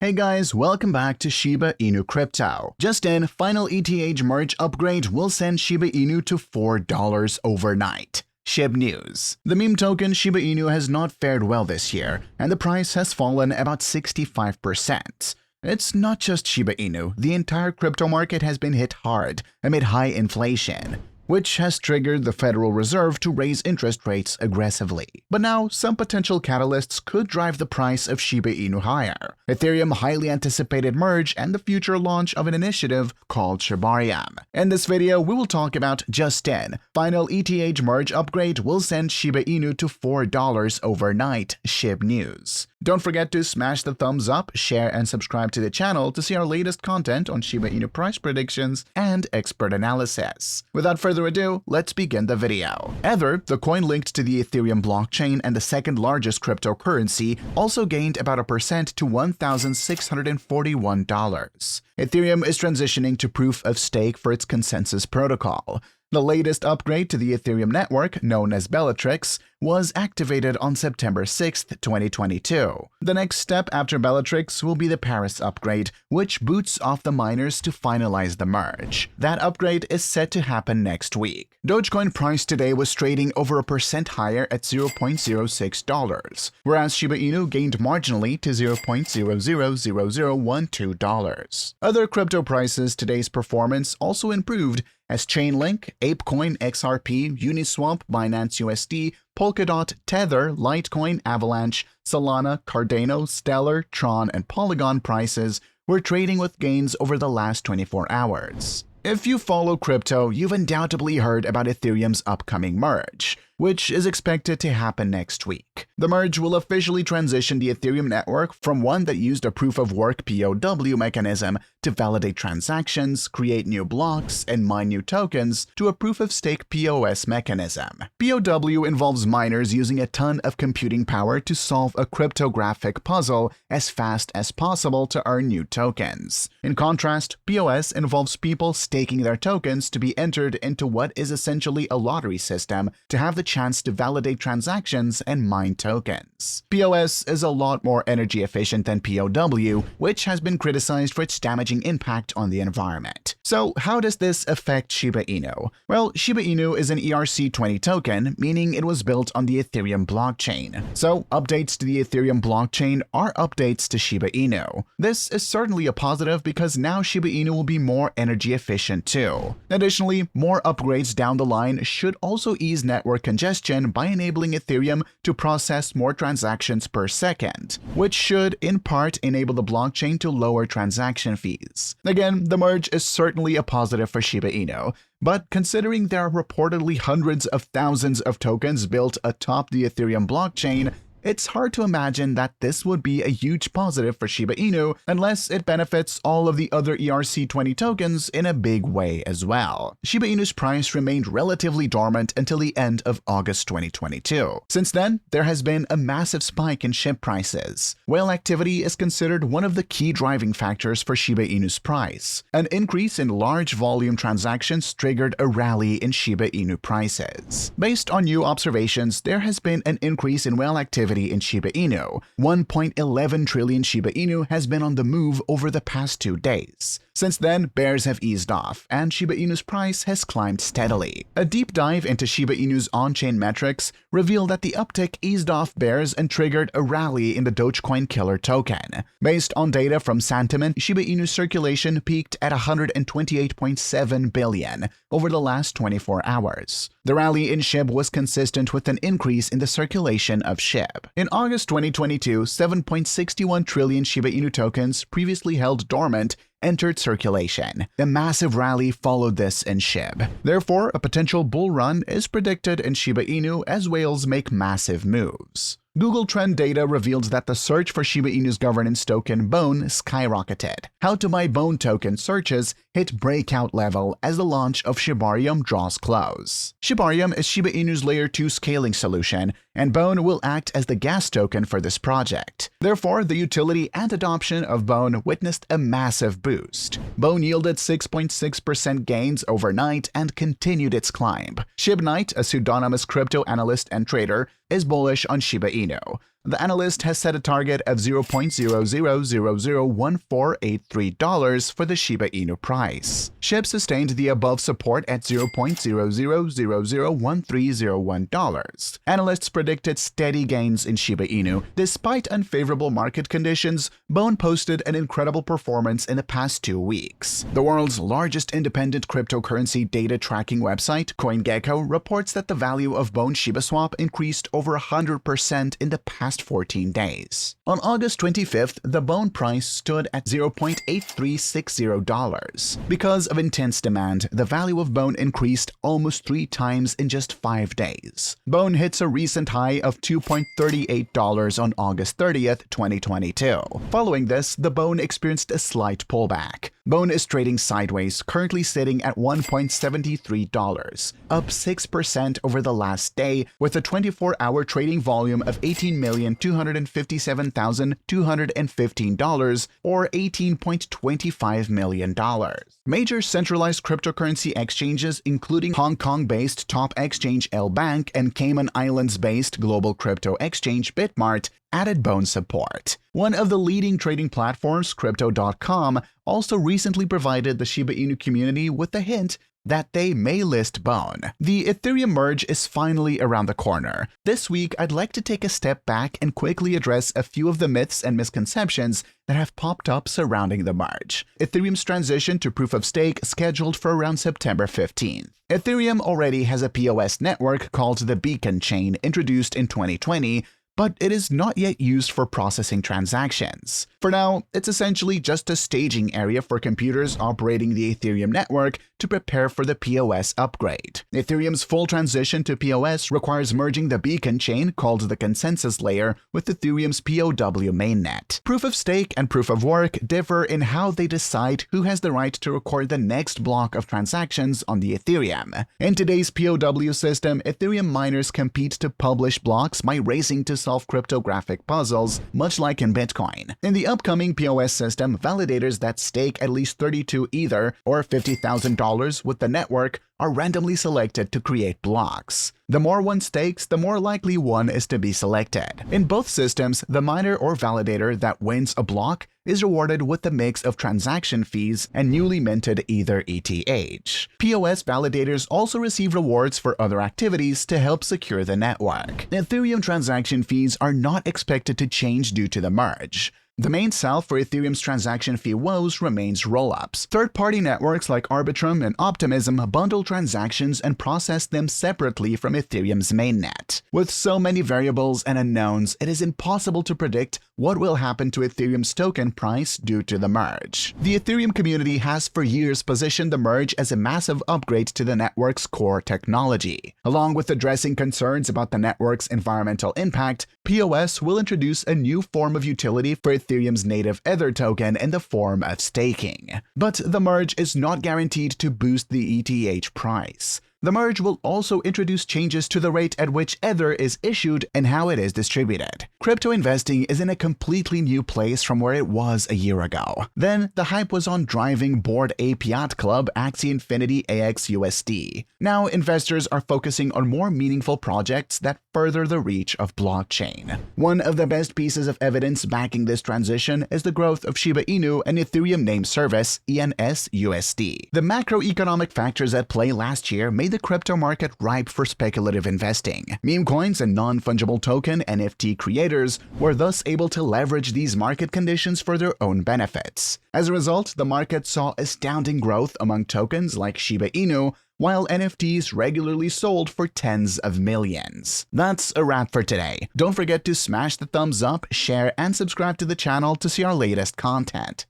Hey guys, welcome back to Shiba Inu Crypto. Just in, final ETH merge upgrade will send Shiba Inu to $4 overnight. Shib news. The meme token Shiba Inu has not fared well this year, and the price has fallen about 65%. It's not just Shiba Inu, the entire crypto market has been hit hard amid high inflation, which has triggered the Federal Reserve to raise interest rates aggressively. But now, some potential catalysts could drive the price of Shiba Inu higher. Ethereum highly anticipated merge and the future launch of an initiative called Shibarium. In this video, we will talk about just in. Final ETH merge upgrade will send Shiba Inu to $4 overnight, Shib news. Don't forget to smash the thumbs up, share, and subscribe to the channel to see our latest content on Shiba Inu price predictions and expert analysis. Without further ado, let's begin the video. Ether, the coin linked to the Ethereum blockchain and the second largest cryptocurrency, also gained about 1% to $1,641. Ethereum is transitioning to proof of stake for its consensus protocol. The latest upgrade to the Ethereum network, known as Bellatrix, was activated on September 6, 2022. The next step after Bellatrix will be the Paris upgrade, which boots off the miners to finalize the merge. That upgrade is set to happen next week. Dogecoin price today was trading over 1% higher at $0.06, whereas Shiba Inu gained marginally to $0.000012. Other crypto prices today's performance also improved as Chainlink, ApeCoin, XRP, Uniswap, Binance USD, Polkadot, Tether, Litecoin, Avalanche, Solana, Cardano, Stellar, Tron, and Polygon prices were trading with gains over the last 24 hours. If you follow crypto, you've undoubtedly heard about Ethereum's upcoming merge, which is expected to happen next week. The merge will officially transition the Ethereum network from one that used a proof-of-work POW mechanism to validate transactions, create new blocks, and mine new tokens to a proof-of-stake POS mechanism. POW involves miners using a ton of computing power to solve a cryptographic puzzle as fast as possible to earn new tokens. In contrast, POS involves people staking their tokens to be entered into what is essentially a lottery system to have the chance to validate transactions and mine tokens. POS is a lot more energy efficient than POW, which has been criticized for its damaging impact on the environment. So how does this affect Shiba Inu? Well, Shiba Inu is an ERC20 token, meaning it was built on the Ethereum blockchain. So updates to the Ethereum blockchain are updates to Shiba Inu. This is certainly a positive because now Shiba Inu will be more energy efficient too. Additionally, more upgrades down the line should also ease network congestion by enabling Ethereum to process more transactions per second, which should in part enable the blockchain to lower transaction fees. Again, the merge is certainly a positive for Shiba Inu, but considering there are reportedly hundreds of thousands of tokens built atop the Ethereum blockchain, it's hard to imagine that this would be a huge positive for Shiba Inu unless it benefits all of the other ERC20 tokens in a big way as well. Shiba Inu's price remained relatively dormant until the end of August 2022. Since then, there has been a massive spike in SHIB prices. Whale activity is considered one of the key driving factors for Shiba Inu's price. An increase in large volume transactions triggered a rally in Shiba Inu prices. Based on new observations, there has been an increase in whale activity in Shiba Inu. 1.11 trillion Shiba Inu has been on the move over the past 2 days. Since then, bears have eased off, and Shiba Inu's price has climbed steadily. A deep dive into Shiba Inu's on-chain metrics revealed that the uptick eased off bears and triggered a rally in the Dogecoin killer token. Based on data from Sentiment, Shiba Inu's circulation peaked at 128.7 billion over the last 24 hours. The rally in SHIB was consistent with an increase in the circulation of SHIB. In August 2022, 7.61 trillion Shiba Inu tokens previously held dormant entered circulation. A massive rally followed this in SHIB. Therefore, a potential bull run is predicted in Shiba Inu as whales make massive moves. Google Trend data revealed that the search for Shiba Inu's governance token BONE skyrocketed. How to buy BONE token searches hit breakout level as the launch of Shibarium draws close. Shibarium is Shiba Inu's Layer 2 scaling solution, and BONE will act as the gas token for this project. Therefore, the utility and adoption of BONE witnessed a massive boost. BONE yielded 6.6% gains overnight and continued its climb. ShibKnight, a pseudonymous crypto analyst and trader, is bullish on Shiba Inu. The analyst has set a target of $0.00001483 for the Shiba Inu price. Shib sustained the above support at $0.00001301. Analysts predicted steady gains in Shiba Inu. Despite unfavorable market conditions, Bone posted an incredible performance in the past 2 weeks. The world's largest independent cryptocurrency data tracking website, CoinGecko, reports that the value of Bone's SHIBASWAP increased over 100% in the past 14 days. On August 25th, the Bone price stood at $0.8360. Because of intense demand, the value of Bone increased almost 3 times in just 5 days. Bone hits a recent high of $2.38 on August 30th, 2022. Following this, the Bone experienced a slight pullback. Bone is trading sideways, currently sitting at $1.73, up 6% over the last day, with a 24-hour trading volume of $18,257,215, or $18.25 million. Major centralized cryptocurrency exchanges, including Hong Kong-based top exchange L Bank and Cayman Islands-based global crypto exchange Bitmart, added Bone support. One of the leading trading platforms, Crypto.com, also recently provided the Shiba Inu community with a hint that they may list Bone. The Ethereum Merge is finally around the corner. This week, I'd like to take a step back and quickly address a few of the myths and misconceptions that have popped up surrounding the merge. Ethereum's transition to proof of stake scheduled for around September 15th. Ethereum already has a POS network called the Beacon Chain, introduced in 2020, but it is not yet used for processing transactions. For now, it's essentially just a staging area for computers operating the Ethereum network to prepare for the POS upgrade. Ethereum's full transition to POS requires merging the Beacon chain, called the consensus layer, with Ethereum's POW mainnet. Proof of stake and proof of work differ in how they decide who has the right to record the next block of transactions on the Ethereum. In today's POW system, Ethereum miners compete to publish blocks by racing to solve cryptographic puzzles, much like in Bitcoin. In the upcoming POS system, validators that stake at least 32 Ether or $50,000 with the network are randomly selected to create blocks. The more one stakes, the more likely one is to be selected. In both systems, the miner or validator that wins a block is rewarded with a mix of transaction fees and newly minted Ether ETH. POS validators also receive rewards for other activities to help secure the network. Ethereum transaction fees are not expected to change due to the merge. The main salve for Ethereum's transaction fee woes remains rollups. Third-party networks like Arbitrum and Optimism bundle transactions and process them separately from Ethereum's mainnet. With so many variables and unknowns, it is impossible to predict what will happen to Ethereum's token price due to the merge. The Ethereum community has for years positioned the merge as a massive upgrade to the network's core technology. Along with addressing concerns about the network's environmental impact, POS will introduce a new form of utility for Ethereum's native Ether token in the form of staking. But the merge is not guaranteed to boost the ETH price. The merge will also introduce changes to the rate at which Ether is issued and how it is distributed. Crypto investing is in a completely new place from where it was a year ago. Then, the hype was on driving Bored Ape Yacht Club Axie Infinity AXUSD. Now, investors are focusing on more meaningful projects that further the reach of blockchain. One of the best pieces of evidence backing this transition is the growth of Shiba Inu and Ethereum name service, ENSUSD. The macroeconomic factors at play last year made the crypto market ripe for speculative investing. Meme coins and non-fungible token NFT creators were thus able to leverage these market conditions for their own benefits. As a result, the market saw astounding growth among tokens like Shiba Inu, while NFTs regularly sold for tens of millions. That's a wrap for today. Don't forget to smash the thumbs up, share, and subscribe to the channel to see our latest content.